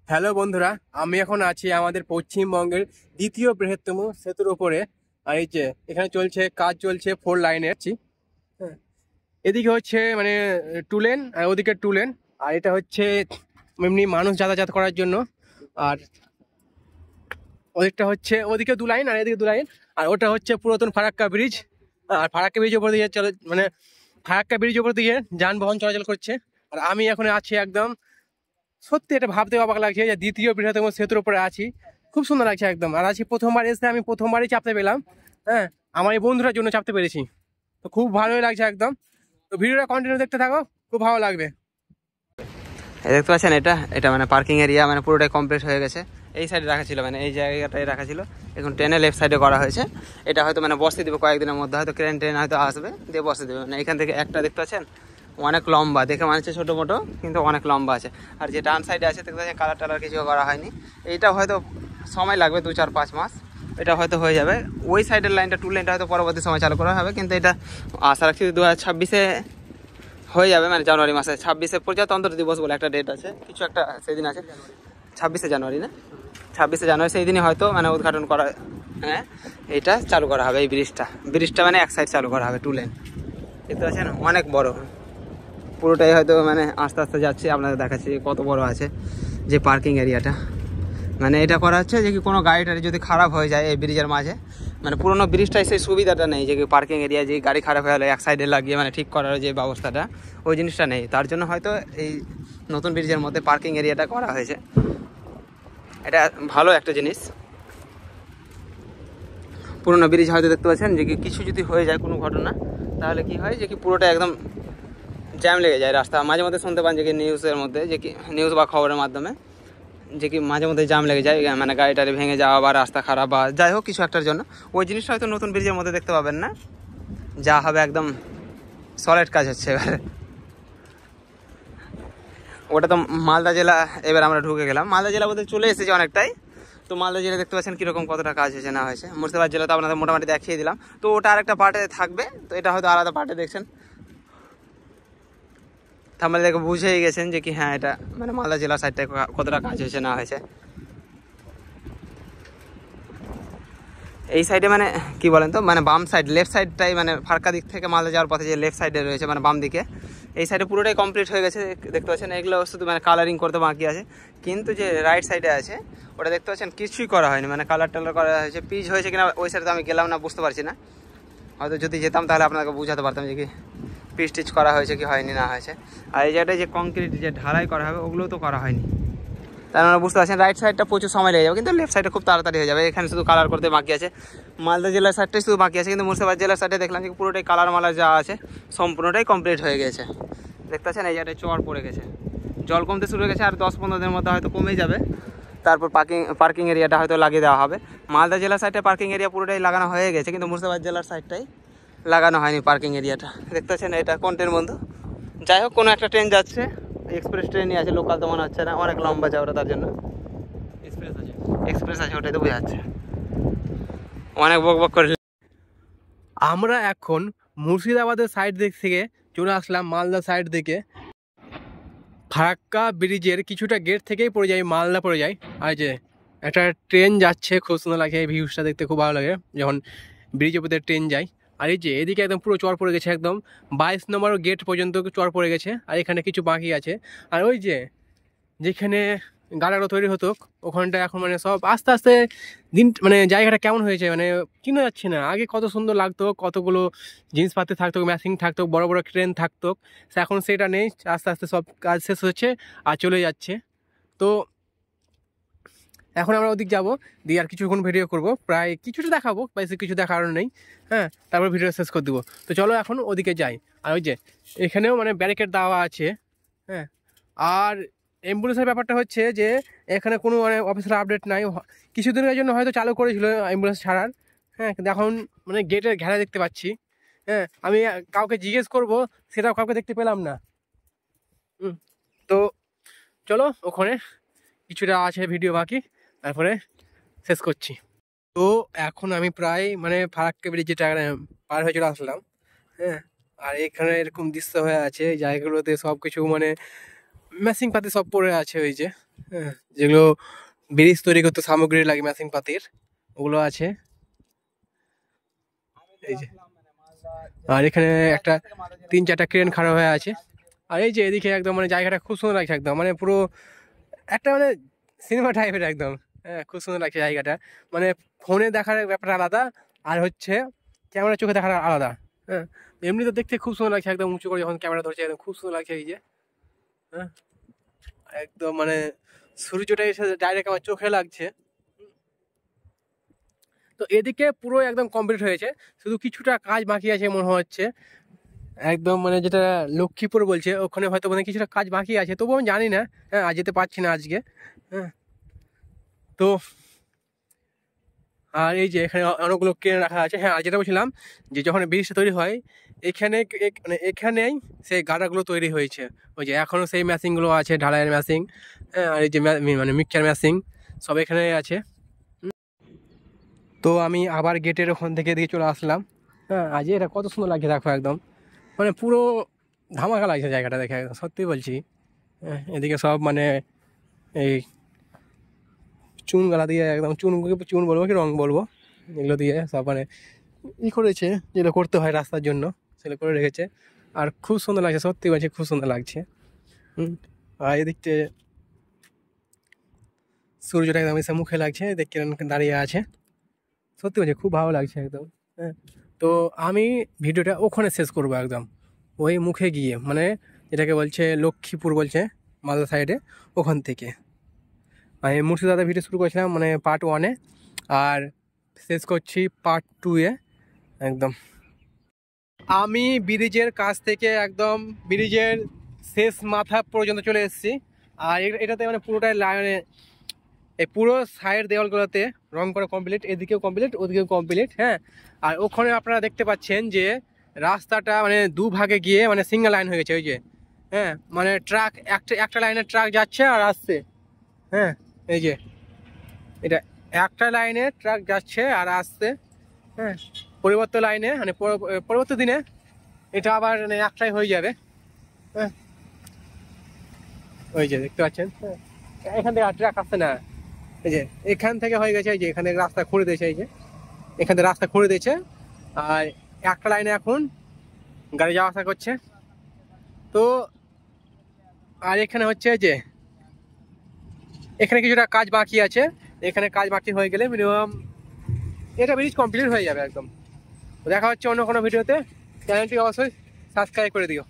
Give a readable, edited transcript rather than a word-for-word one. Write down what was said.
Hello বন্ধুরা, আমি এখন আছি আমাদের পশ্চিমবঙ্গের দ্বিতীয় বৃহত্তম সেতুর উপরে। আর এই যে এখানে কাজ চলছে 4 লাইনের। হ্যাঁ, এদিকে হচ্ছে মানে টু লেন আর ওদিকে টু লেন। আর এটা হচ্ছে এমনি মানুষ যাতায়াত করার জন্য। আর ওদিকটা হচ্ছে ওদিকে 2 লাইন আর এদিকে 2 লাইন। আর ওটা হচ্ছে পুরাতন ফারাক্কা ব্রিজ। আর ফারাক্কা ব্রিজের উপর দিয়ে মানে ফারাক্কা ব্রিজের উপর দিয়ে যানবাহন চলাচল করছে। আর আমি এখন আছি একদম, সত্যি এটা ভাবতে অবাক লাগছে যে দ্বিতীয় বৃহত্তম সেতুর উপরে আছি। খুব সুন্দর লাগছে একদম। আর আছি প্রথমবার এসে আমি প্রথমবারই চাপতে পেলাম। হ্যাঁ, আমার এই বন্ধুরার জন্য চাপতে পেরেছি, তো খুব ভালোই লাগছে একদম। তো ভিডিওটা কন্টিনিউ দেখতে থাকো, খুব ভালো লাগবে। এই দেখতে পাচ্ছেন, এটা এটা মানে পার্কিং এরিয়া, মানে পুরোটাই কমপ্লিট হয়ে গেছে। এই সাইডে রাখা ছিল, মানে এই জায়গাটাই রাখা ছিল, এখন ট্রেনে লেফট সাইডে করা হয়েছে। এটা হয়তো মানে বসতে দেবে কয়েকদিনের মধ্যে, হয়তো ট্রেন হয়তো আসবে, দিয়ে বসতে দেবে। মানে এখান থেকে একটা দেখতে পাচ্ছেন অনেক লম্বা, দেখে মনে হচ্ছে ছোটো মোটো, কিন্তু অনেক লম্বা আছে। আর যে ডান সাইডে আছে দেখতে পাচ্ছেন কালার টালার কিছু করা হয়নি। এইটা হয়তো সময় লাগবে 2-4-5 মাস, এটা হয়তো হয়ে যাবে। ওই সাইডের লাইনটা টু লাইনটা হয়তো পরবর্তী সময় চালু করা হবে, কিন্তু এটা আশা রাখছি 2026-এ হয়ে যাবে। মানে জানুয়ারি মাসে 26-এ প্রজাতন্ত্র দিবস বলে একটা ডেট আছে, কিছু একটা সেদিন আছে, 26শে জানুয়ারি না, 26শে জানুয়ারি সেই দিনই হয়তো মানে উদ্ঘাটন করা। হ্যাঁ, এটা চালু করা হবে, এই ব্রিজটা মানে এক সাইড চালু করা হবে, টু লেন। দেখতে পাচ্ছেন অনেক বড়, পুরোটাই হয়তো মানে আস্তে আস্তে যাচ্ছে, আপনাদের দেখাচ্ছি কত বড় আছে যে পার্কিং এরিয়াটা। মানে এটা করা হচ্ছে যে কি কোনো গাড়ি টাড়ি যদি খারাপ হয়ে যায় এই ব্রিজের মাঝে, মানে পুরোনো ব্রিজটাই সেই সুবিধাটা নেই যে পার্কিং এরিয়া, যে গাড়ি খারাপ হয়ে গেলে এক সাইডে লাগিয়ে মানে ঠিক করার যে ব্যবস্থাটা, ওই জিনিসটা নেই। তার জন্য হয়তো এই নতুন ব্রিজের মধ্যে পার্কিং এরিয়াটা করা হয়েছে। এটা ভালো একটা জিনিস। পুরোনো ব্রিজ হয়তো দেখতে পাচ্ছেন যে কিছু যদি হয়ে যায় কোনো ঘটনা, তাহলে কি হয় যে কি পুরোটা একদম জ্যাম লেগে যায় রাস্তা। মাঝে মধ্যে শুনতে পান যে কি নিউজের মধ্যে, যে কি নিউজ বা খবরের মাধ্যমে, যে কি মাঝে মধ্যে জাম লেগে যায়, মানে গাড়ি টাড়ি ভেঙে যাওয়া বা রাস্তা খারাপ বা যাই হোক কিছু একটার জন্য। ওই জিনিসটা হয়তো নতুন ব্রিজের মধ্যে দেখতে পাবেন না, যা হবে একদম সলিড কাজ হচ্ছে এবারে। ওটা তো মালদা জেলা, এবার আমরা ঢুকে গেলাম মালদা জেলা বলতে চলে এসেছে অনেকটাই। তো মালদা জেলা দেখতে পাচ্ছেন কীরকম কতটা কাজ হয়েছে না হয়েছে। মুর্শিদাবাদ জেলা তো আপনাদের মোটামুটি দেখিয়ে দিলাম, তো ওটা আরেকটা পার্টে থাকবে, তো এটা হয়তো আলাদা পার্টে দেখছেন। তাহলে দেখে বুঝেই গেছেন যে কি হ্যাঁ, এটা মানে মালদা জেলার সাইডটায় কতটা কাজ হয়েছে না হয়েছে। এই সাইডে মানে কি বলেন তো, মানে বাম সাইড লেফট সাইডটাই, মানে ফারাক্কা দিক থেকে মালদা যাওয়ার পথে যে লেফট সাইডে রয়েছে মানে বাম দিকে, এই সাইডে পুরোটাই কমপ্লিট হয়ে গেছে দেখতে পাচ্ছেন। এগুলো শুধু মানে কালারিং করতে বাকি আছে, কিন্তু যে রাইট সাইডে আছে ওটা দেখতে পাচ্ছেন কিছুই করা হয়নি, মানে কালার টালার করা হয়েছে। পিচ হয়েছে কিনা ওই সাইডে আমি গেলাম না, বুঝতে পারছি না। হয়তো যদি যেতাম তাহলে আপনাকে বুঝাতে পারতাম যে কি পিচ টিচ করা হয়েছে কি হয়নি না হয়েছে। আর এই জায়গাটায় যে কংক্রিট যে ঢালাই করা হবে ওগুলোও তো করা হয়নি। তার মানে বুঝতে পারছেন রাইট সাইডটা প্রচুর সময় লেগে যাবে, কিন্তু লেফট সাইডে খুব তাড়াতাড়ি হয়ে যাবে। এখানে শুধু কালার করতে বাকি আছে, মালদা জেলার সাইডটাই শুধু বাকি আছে, কিন্তু মুর্শিদাবাদ জেলার সাইডে দেখলাম যে পুরোটাই কালার মালার যা আছে সম্পূর্ণটাই কমপ্লিট হয়ে গেছে। দেখতে পাচ্ছেন এই জায়গাটায় চর পড়ে গেছে, জল কমতে শুরু হয়ে গেছে, আর 10-15 দিনের মধ্যে হয়তো কমে যাবে। তারপর পার্কিং এরিয়াটা হয়তো লাগিয়ে দেওয়া হবে। মালদা জেলার সাইডে পার্কিং এরিয়া পুরোটাই লাগানো হয়ে গেছে, কিন্তু মুর্শিদাবাদ জেলার সাইডটাই লাগানো হয়নি পার্কিং এরিয়াটা। দেখতে পাচ্ছেন এটা কোন ট্রেন বন্ধু? যাই হোক, কোনো একটা ট্রেন যাচ্ছে, এক্সপ্রেস ট্রেনই আছে, লোকাল তো মনে হচ্ছে না, অনেক লম্বা যাওয়াটা, তার জন্য এক্সপ্রেস আছে ওটাই তো বোঝা যাচ্ছে। অনেক বক বক করে আমরা এখন মুর্শিদাবাদের সাইড দিক থেকে চলে আসলাম মালদা সাইড দিকে। ফারাক্কা ব্রিজের কিছুটা গেট থেকেই পড়ে যায়, মালদা পড়ে যায়। আর যে একটা ট্রেন যাচ্ছে, খুব সুন্দর লাগে, এই ভিউসটা দেখতে খুব ভালো লাগে যখন ব্রিজের উপর দিয়ে ট্রেন যায়। আর এই যে এদিকে একদম পুরো চর পড়ে গেছে, একদম 22 নম্বর গেট পর্যন্ত চর পড়ে গেছে, আর এখানে কিছু বাকি আছে। আর ওই যে যেখানে গাড়াগুলো তৈরি হতো ওখানটা এখন মানে সব আস্তে আস্তে দিন মানে জায়গাটা কেমন হয়েছে মানে চিনা যাচ্ছে না। আগে কত সুন্দর লাগতো, কতগুলো জিনিসপাতি থাকতো, ম্যাচিং থাকতো, বড় বড় ট্রেন থাকতো। এখন সেটা নেই, আস্তে আস্তে সব কাজ শেষ হচ্ছে আর চলে যাচ্ছে। তো এখন আমরা ওদিক যাবো, দিয়ে আর কিছুক্ষণ ভিডিও করব, প্রায় কিছুটা দেখাবো, বেশি কিছু দেখার নেই। হ্যাঁ, তারপর ভিডিও শেষ করে দেবো। তো চলো এখন ওদিকে যাই। আর ওই যে এখানেও মানে ব্যারিকেড দেওয়া আছে। হ্যাঁ, আর অ্যাম্বুলেন্সের ব্যাপারটা হচ্ছে যে এখানে কোনো মানে অফিসিয়াল আপডেট নাই। কিছুদিনের জন্য হয়তো চালু করেছিল অ্যাম্বুলেন্স ছাড়ার। হ্যাঁ, কিন্তু এখন মানে গেটের ঘেরা দেখতে পাচ্ছি। হ্যাঁ, আমি কাউকে জিজ্ঞেস করব, সেটাও কাউকে দেখতে পেলাম না। তো চলো, ওখানে কিছুটা আছে ভিডিও বাকি, তারপরে শেষ করছি। তো এখন আমি প্রায় মানে ফারাক্কা ব্রিজ যেটা পার হয়ে চলে আসলাম। হ্যাঁ, আর এখানে এরকম দৃশ্য হয়ে আছে, এই জায়গাগুলোতে সব কিছু মানে মেশিং পাতি সব পড়ে আছে ওই যে, হ্যাঁ, যেগুলো ব্রিজ তৈরি করতে সামগ্রী লাগে মেশিং পাতির, ওগুলো আছে এই যে। আর এখানে একটা 3-4টা ক্রেন খাড়া হয়ে আছে। আর এই যে এদিকে একদম মানে জায়গাটা খুব সুন্দর লাগছে একদম, মানে পুরো একটা মানে সিনেমা টাইপের একদম। হ্যাঁ, খুব সুন্দর লাগছে জায়গাটা, মানে ফোনে দেখার ব্যাপারটা আলাদা, আর হচ্ছে ক্যামেরা চোখে দেখার আলাদা। হ্যাঁ, এমনি তো দেখতে খুব সুন্দর লাগছে একদম, উঁচু করে যখন ক্যামেরা ধরছে একদম খুব সুন্দর লাগছে এই যে। হ্যাঁ, একদম মানে সূর্যটা এসে ডাইরেক্ট আমার চোখে লাগছে। তো এদিকে পুরো একদম কমপ্লিট হয়েছে, শুধু কিছুটা কাজ বাকি আছে মনে হচ্ছে একদম, মানে যেটা লক্ষ্মীপুর বলছে ওখানে হয়তো মানে কিছুটা কাজ বাকি আছে, তবুও আমি জানি না। হ্যাঁ, আজ যেতে পারছি না আজকে। হ্যাঁ, তো আর এই যে এখানে অনেকগুলো ক্রেন রাখা আছে। হ্যাঁ, আর যেটা বলছিলাম যে যখন ব্রিজটা তৈরি হয় এখানে মানে এখানেই সেই গাড়াগুলো তৈরি হয়েছে, ওই যে এখনও সেই মেশিনগুলো আছে, ঢালাইয়ের মেশিন। হ্যাঁ, আর এই যে মানে মিক্সচার মেশিন সব এখানে আছে। তো আমি আবার গেটের ওখান থেকে এদিকে চলে আসলাম। হ্যাঁ, আজ এটা কত সুন্দর লাগছে দেখো একদম, মানে পুরো ধামাকা লাগছে জায়গাটা দেখে একদম, সত্যি বলছি। হ্যাঁ, এদিকে সব মানে এই চুন গালা দিয়ে একদম, চুন বলবো কি রং বলবো, এগুলো দিয়ে সব মানে করেছে, যেগুলো করতে হয় রাস্তার জন্য সেগুলো করে রেখেছে। আর খুব সুন্দর লাগছে, সত্যি বলছি খুব সুন্দর লাগছে। আর এদিকতে সূর্যটা একদম এসে মুখে লাগছে, দেখতে দাঁড়িয়ে আছে, সত্যি বলছি খুব ভালো লাগছে একদম। হ্যাঁ, তো আমি ভিডিওটা ওখানে শেষ করবো একদম, ওই মুখে গিয়ে, মানে যেটাকে বলছে লক্ষ্মীপুর বলছে মালদা সাইডে, ওখান থেকে আমি মুর্শিদাবাদের ভিডিও শুরু করেছিলাম মানে পার্ট 1-এ, আর শেষ করছি পার্ট 2-এ একদম। আমি ব্রিজের কাছ থেকে একদম ব্রিজের শেষ মাথা পর্যন্ত চলে এসেছি। আর এটাতে মানে পুরোটাই মানে এই পুরো সাইড দেওয়ালগুলোতে রং করা কমপ্লিট, এদিকেও কমপ্লিট ওদিকেও কমপ্লিট। হ্যাঁ, আর ওখানে আপনারা দেখতে পাচ্ছেন যে রাস্তাটা মানে দুভাগে গিয়ে মানে সিঙ্গেল লাইন হয়ে গেছে ওই যে। হ্যাঁ, মানে ট্রাক একটা লাইনে ট্রাক যাচ্ছে আর আসছে। হ্যাঁ, এই যে এটা একটা লাইনে ট্রাক যাচ্ছে আর আসছে। হ্যাঁ, পরিবর্তন লাইনে মানে পরবর্তী দিনে এটা আবার মানে একটাই হয়ে যাবে। হ্যাঁ, ওই যে দেখতে পাচ্ছেন। হ্যাঁ, এখান থেকে আর ট্রাক আসছে না, এই যে এখান থেকে হয়ে গেছে, এই যে এখানে রাস্তা খুঁড়ে দিয়েছে, এই যে এখান থেকে রাস্তা খুঁড়ে দিয়েছে। আর একটা লাইনে এখন গাড়ি যাওয়া আসা করছে। তো আর এখানে হচ্ছে যে এখানে কিছুটা কাজ বাকি আছে, এখানে কাজ বাকি হয়ে গেলে মিনিমাম এটা ব্রিজ কমপ্লিট হয়ে যাবে একদম। দেখা হচ্ছে অন্য কোনো ভিডিওতে, চ্যানেলটি অবশ্যই সাবস্ক্রাইব করে দিও।